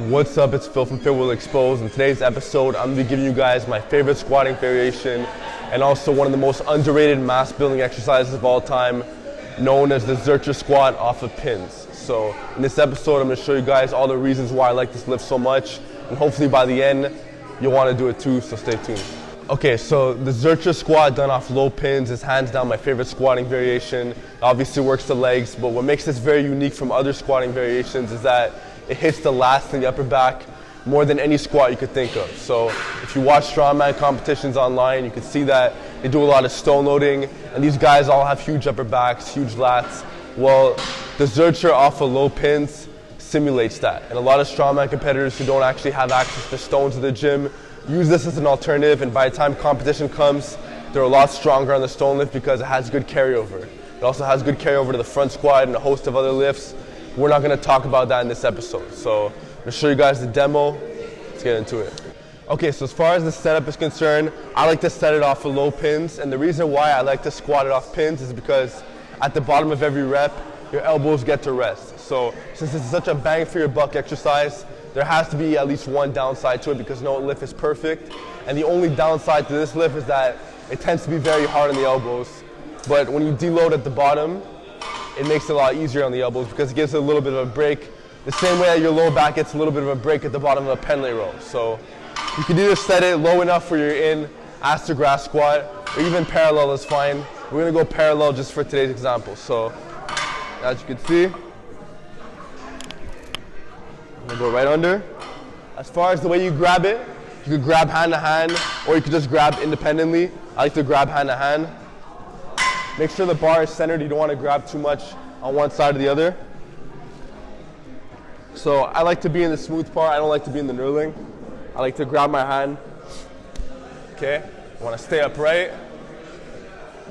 What's up, it's Phil from Phil Will Expose. In today's episode, I'm going to be giving you guys my favorite squatting variation and also one of the most underrated mass building exercises of all time, known as the Zercher squat off of pins. So in this episode, I'm going to show you guys all the reasons why I like this lift so much, and hopefully by the end, you'll want to do it too, so stay tuned. Okay, so the Zercher squat done off low pins is hands down my favorite squatting variation. It obviously works the legs, but what makes this very unique from other squatting variations is that it hits the lats in the upper back more than any squat you could think of. So if you watch strongman competitions online, you can see that they do a lot of stone loading, and these guys all have huge upper backs, huge lats. Well, the Zercher off of low pins simulates that. And a lot of strongman competitors who don't actually have access to stones in the gym use this as an alternative, and by the time competition comes, they're a lot stronger on the stone lift because it has good carryover. It also has good carryover to the front squat and a host of other lifts. We're not going to talk about that in this episode. So I'm going to show you guys the demo. Let's get into it. Okay, so as far as the setup is concerned, I like to set it off of low pins, and the reason why I like to squat it off pins is because at the bottom of every rep, your elbows get to rest. So since it's such a bang for your buck exercise, there has to be at least one downside to it because no lift is perfect. And the only downside to this lift is that it tends to be very hard on the elbows. But when you deload at the bottom, it makes it a lot easier on the elbows because it gives it a little bit of a break. The same way that your low back gets a little bit of a break at the bottom of a pendlay row. So you can either set it low enough where you're in ass to grass squat, or even parallel is fine. We're gonna go parallel just for today's example. So as you can see, I'm gonna go right under. As far as the way you grab it, you could grab hand to hand, or you could just grab independently. I like to grab hand to hand. Make sure the bar is centered. You don't want to grab too much on one side or the other. So I like to be in the smooth part. I don't like to be in the knurling. I like to grab my hand. Okay, I want to stay upright,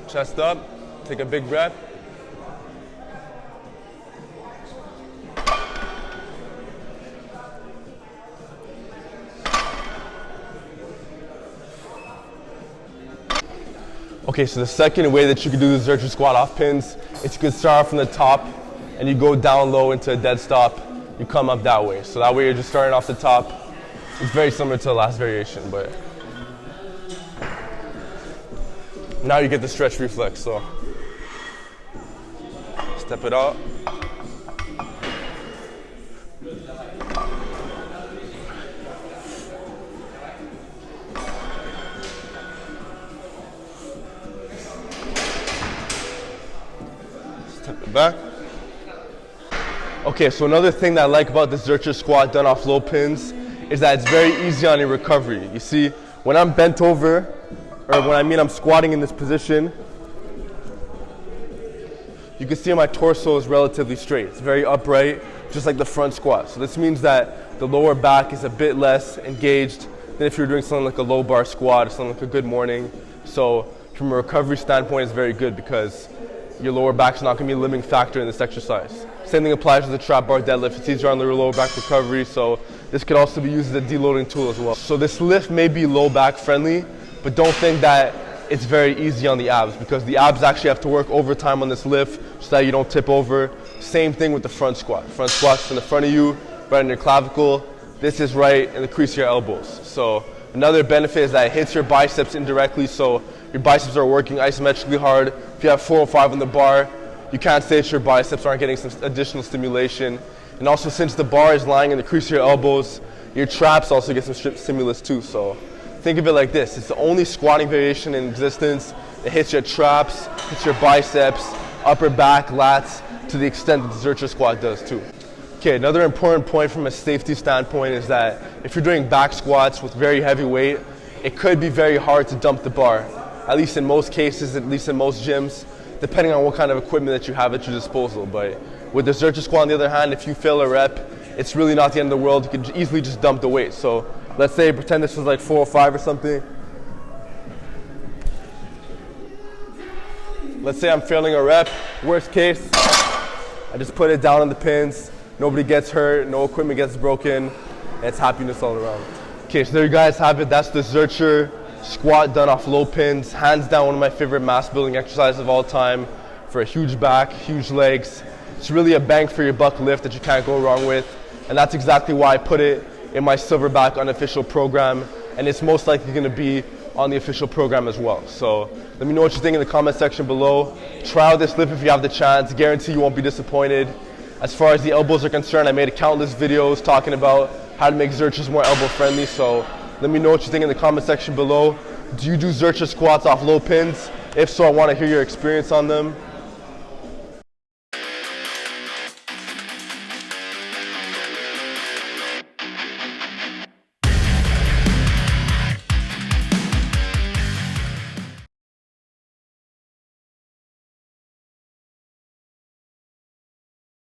chest up, take a big breath. Okay, so the second way that you can do the Zercher squat off pins is you can start from the top and you go down low into a dead stop. You come up that way. So that way you're just starting off the top. It's very similar to the last variation, but now you get the stretch reflex. So step it out. Step it back. Okay, so another thing that I like about the Zercher squat done off low pins is that it's very easy on your recovery. You see, when I'm bent over, or when I'm squatting in this position, you can see my torso is relatively straight. It's very upright, just like the front squat. So this means that the lower back is a bit less engaged than if you're doing something like a low bar squat or something like a good morning. So from a recovery standpoint, it's very good because your lower back's not going to be a limiting factor in this exercise. Same thing applies to the trap bar deadlift. It's easier on the lower back recovery, so this could also be used as a deloading tool as well. So this lift may be low back friendly, but don't think that it's very easy on the abs because the abs actually have to work overtime on this lift so that you don't tip over. Same thing with the front squat. Front squat's in the front of you, right in your clavicle. This is right in the crease of your elbows. So another benefit is that it hits your biceps indirectly, so your biceps are working isometrically hard. If you have 405 on the bar, you can't say that your biceps aren't getting some additional stimulation. And also, since the bar is lying in the crease of your elbows, your traps also get some stimulus too. So think of it like this. It's the only squatting variation in existence. It hits your traps, hits your biceps, upper back, lats, to the extent that the Zercher squat does too. Okay, another important point from a safety standpoint is that if you're doing back squats with very heavy weight, it could be very hard to dump the bar. At least in most cases, at least in most gyms, depending on what kind of equipment that you have at your disposal. But with the Zercher squat, on the other hand, if you fail a rep, it's really not the end of the world. You can easily just dump the weight. So let's say, pretend this was like 405 or something. Let's say I'm failing a rep. Worst case, I just put it down on the pins. Nobody gets hurt, no equipment gets broken, and it's happiness all around. Okay, so there you guys have it. That's the Zercher squat done off low pins. Hands down one of my favorite mass building exercises of all time for a huge back, huge legs. It's really a bang for your buck lift that you can't go wrong with. and that's exactly why I put it in my Silverback unofficial program, and it's most likely going to be on the official program as well. So let me know what you think in the comment section below. Try out this lift if you have the chance. Guarantee you won't be disappointed. As far as the elbows are concerned, I made countless videos talking about how to make Zerchers more elbow friendly. So let me know what you think in the comment section below. Do you do Zercher squats off low pins? If so, I want to hear your experience on them.